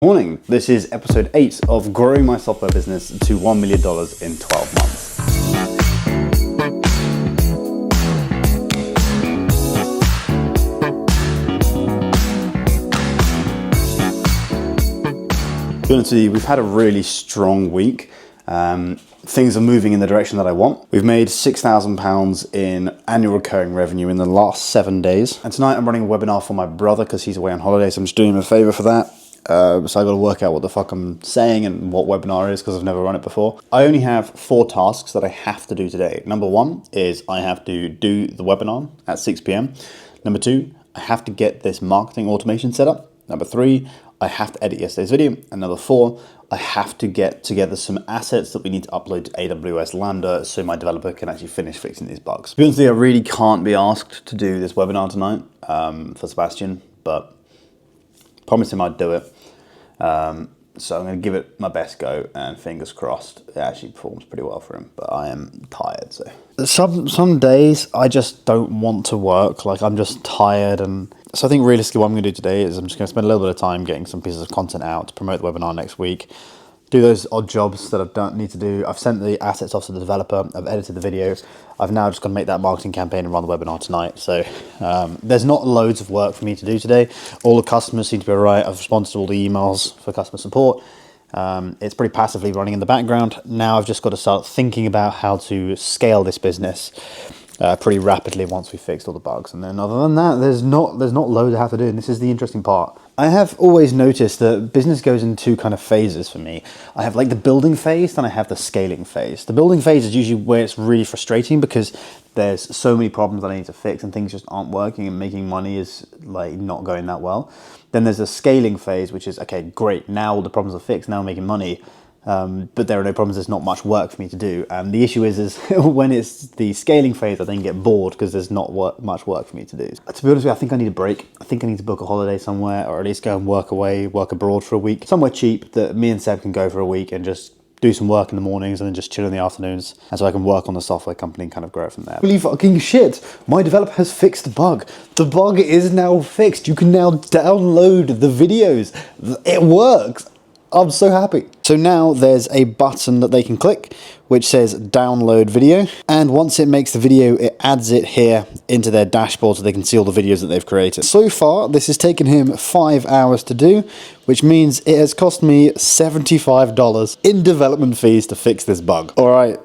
Morning, this is episode 8 of growing my software business to $1 million in 12 months. To be honest with you, we've had a really strong week. Things are moving in the direction that I want. We've made £6,000 in annual recurring revenue in the last 7 days. And tonight I'm running a webinar for my brother because he's away on holiday, so I'm just doing him a favor for that. So I've got to work out what the fuck I'm saying and what webinar is because I've never run it before. I only have 4 tasks that I have to do today. Number 1 is I have to do the webinar at 6 p.m. Number 2, I have to get this marketing automation set up. Number 3, I have to edit yesterday's video. And number 4, I have to get together some assets that we need to upload to AWS Lambda so my developer can actually finish fixing these bugs. To be honest with you, I really can't be asked to do this webinar tonight for Sebastian, but promised him I'd do it. So I'm going to give it my best go, and fingers crossed it actually performs pretty well for him, but I am tired. So some days I just don't want to work, like I'm just tired. And so I think realistically what I'm going to do today is I'm just going to spend a little bit of time getting some pieces of content out to promote the webinar next week. Do those odd jobs that I don't need to do. I've sent the assets off to the developer. I've edited the videos. I've now just got to make that marketing campaign and run the webinar tonight. So there's not loads of work for me to do today. All the customers seem to be all right. I've responded to all the emails for customer support. It's pretty passively running in the background. Now I've just got to start thinking about how to scale this business pretty rapidly once we've fixed all the bugs. And then other than that, there's not loads I have to do. And this is the interesting part. I have always noticed that business goes in 2 kind of phases for me. I have like the building phase, then I have the scaling phase. The building phase is usually where it's really frustrating because there's so many problems that I need to fix and things just aren't working and making money is like not going that well. Then there's a scaling phase, which is, okay, great, now all the problems are fixed, now I'm making money. But there are no problems, there's not much work for me to do. And the issue is when it's the scaling phase, I then get bored because there's not much work for me to do. To be honest with you, I think I need a break. I think I need to book a holiday somewhere, or at least go and work abroad for a week. Somewhere cheap that me and Seb can go for a week and just do some work in the mornings and then just chill in the afternoons. And so I can work on the software company and kind of grow it from there. Holy fucking shit! My developer has fixed the bug. The bug is now fixed. You can now download the videos. It works. I'm so happy. So now there's a button that they can click which says download video, and once it makes the video it adds it here into their dashboard so they can see all the videos that they've created. So far this has taken him 5 hours to do, which means it has cost me $75 in development fees to fix this bug. Alright,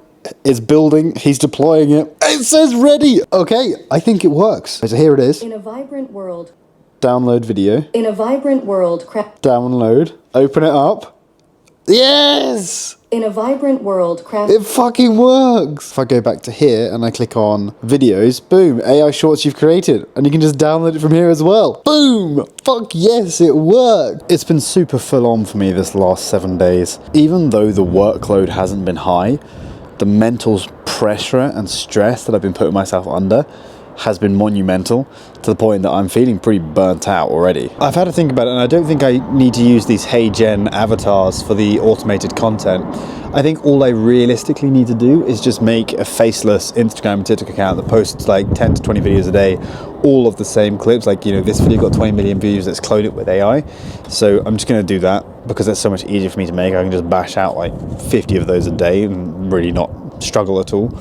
it's building, he's deploying it. It says ready! Okay, I think it works. So here it is. In a vibrant world. Download video. In a vibrant world. Download. Open it up. Yes! In a vibrant world. It fucking works! If I go back to here and I click on videos, boom, AI shorts you've created. And you can just download it from here as well. Boom! Fuck yes, it worked! It's been super full on for me this last 7 days. Even though the workload hasn't been high, the mental pressure and stress that I've been putting myself under has been monumental, to the point that I'm feeling pretty burnt out already. I've had to think about it, and I don't think I need to use these HeyGen avatars for the automated content. I think all I realistically need to do is just make a faceless Instagram and TikTok account that posts like 10 to 20 videos a day, all of the same clips. Like, you know, this video got 20 million views, let's clone it with AI. So I'm just going to do that because it's so much easier for me to make. I can just bash out like 50 of those a day and really not struggle at all.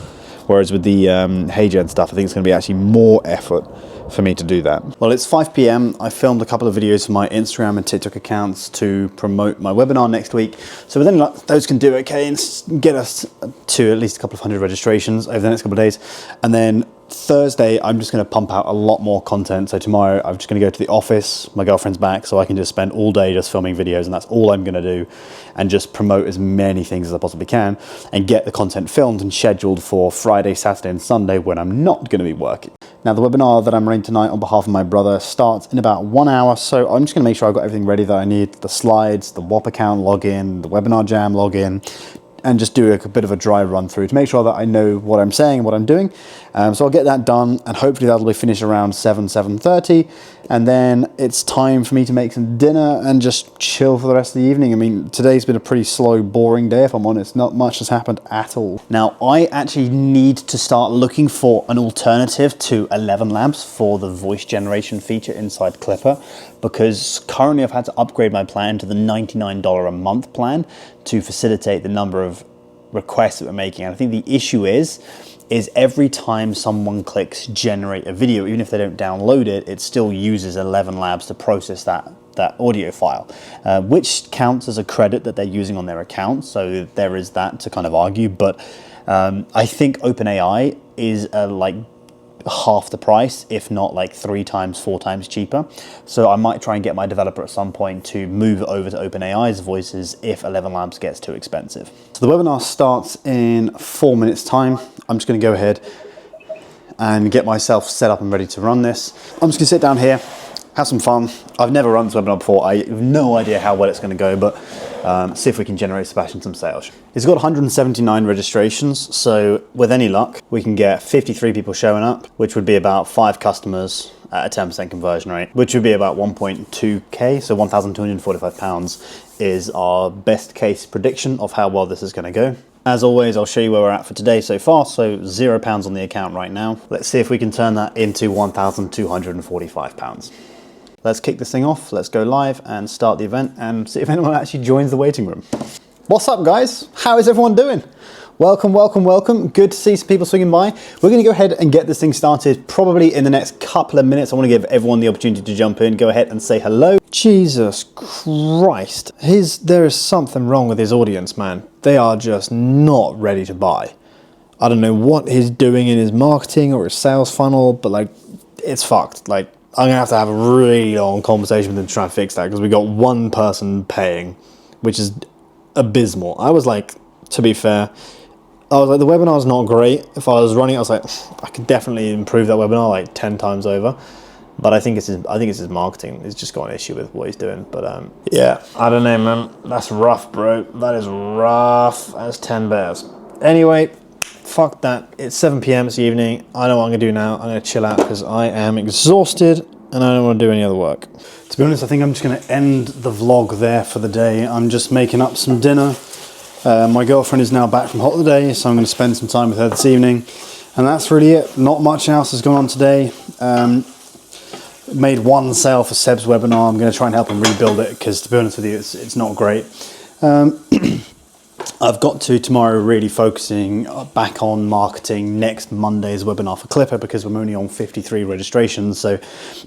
Whereas with the HeyGen stuff, I think it's going to be actually more effort for me to do that. Well, it's 5 p.m. I filmed a couple of videos for my Instagram and TikTok accounts to promote my webinar next week. So with any luck, those can do okay and get us to at least a couple of 100 registrations over the next couple of days. And then Thursday, I'm just going to pump out a lot more content. So tomorrow, I'm just going to go to the office. My girlfriend's back, so I can just spend all day just filming videos, and that's all I'm going to do, and just promote as many things as I possibly can, and get the content filmed and scheduled for Friday, Saturday, and Sunday when I'm not going to be working. Now, the webinar that I'm running tonight on behalf of my brother starts in about 1 hour, so I'm just going to make sure I've got everything ready that I need: the slides, the WOP account login, the Webinar Jam login, and just do a bit of a dry run through to make sure that I know what I'm saying and what I'm doing. So I'll get that done, and hopefully that'll be finished around 7:30, and then it's time for me to make some dinner and just chill for the rest of the evening. I mean, today's been a pretty slow, boring day, if I'm honest. Not much has happened at all. Now, I actually need to start looking for an alternative to ElevenLabs for the voice generation feature inside Clipper, because currently I've had to upgrade my plan to the $99 a month plan to facilitate the number of requests that we're making. And I think the issue is every time someone clicks generate a video, even if they don't download it, it still uses ElevenLabs to process that audio file, which counts as a credit that they're using on their account. So there is that to kind of argue, but I think OpenAI is like half the price, if not like 3 times, 4 times cheaper. So I might try and get my developer at some point to move over to OpenAI's voices if ElevenLabs gets too expensive. So the webinar starts in 4 minutes time. I'm just going to go ahead and get myself set up and ready to run this. I'm just going to sit down here, have some fun. I've never run this webinar before. I have no idea how well it's going to go, but see if we can generate Sebastian some sales. It's got 179 registrations, so with any luck, we can get 53 people showing up, which would be about 5 customers at a 10% conversion rate, which would be about 1.2K, so £1,245 is our best case prediction of how well this is going to go. As always, I'll show you where we're at for today so far, so £0 on the account right now. Let's see if we can turn that into £1,245. Let's kick this thing off, let's go live and start the event and see if anyone actually joins the waiting room. What's up, guys? How is everyone doing? Welcome, welcome, welcome. Good to see some people swinging by. We're gonna go ahead and get this thing started probably in the next couple of minutes. I wanna give everyone the opportunity to jump in, go ahead and say hello. Jesus Christ. There is something wrong with his audience, man. They are just not ready to buy. I don't know what he's doing in his marketing or his sales funnel, but like, it's fucked. Like, I'm gonna have a really long conversation with him to try and fix that, because we got one person paying, which is abysmal. I was like, to be fair, I was like, the webinar's not great. If I was running it, I was like, I could definitely improve that webinar like 10 times over. But I think it's his marketing. He's just got an issue with what he's doing. But yeah, I don't know, man. That's rough, bro. That is rough. That's 10 bears. Anyway, fuck that. It's 7 p.m. this evening. I know what I'm gonna do now. I'm gonna chill out because I am exhausted and I don't want to do any other work. To be honest, I think I'm just gonna end the vlog there for the day. I'm just making up some dinner. My girlfriend is now back from holiday, so I'm going to spend some time with her this evening. And that's really it. Not much else has gone on today. Made one sale for Seb's webinar. I'm going to try and help him rebuild it, because to be honest with you, it's not great. I've got to tomorrow really focusing back on marketing next Monday's webinar for Clipper, because we're only on 53 registrations. So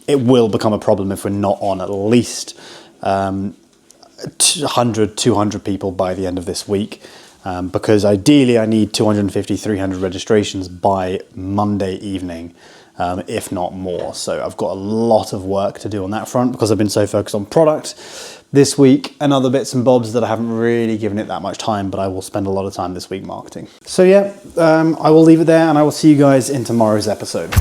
it will become a problem if we're not on at least 100, 200 people by the end of this week, because ideally I need 250, 300 registrations by Monday evening, if not more. So I've got a lot of work to do on that front, because I've been so focused on product this week and other bits and bobs that I haven't really given it that much time, but I will spend a lot of time this week marketing. So yeah, I will leave it there, and I will see you guys in tomorrow's episode.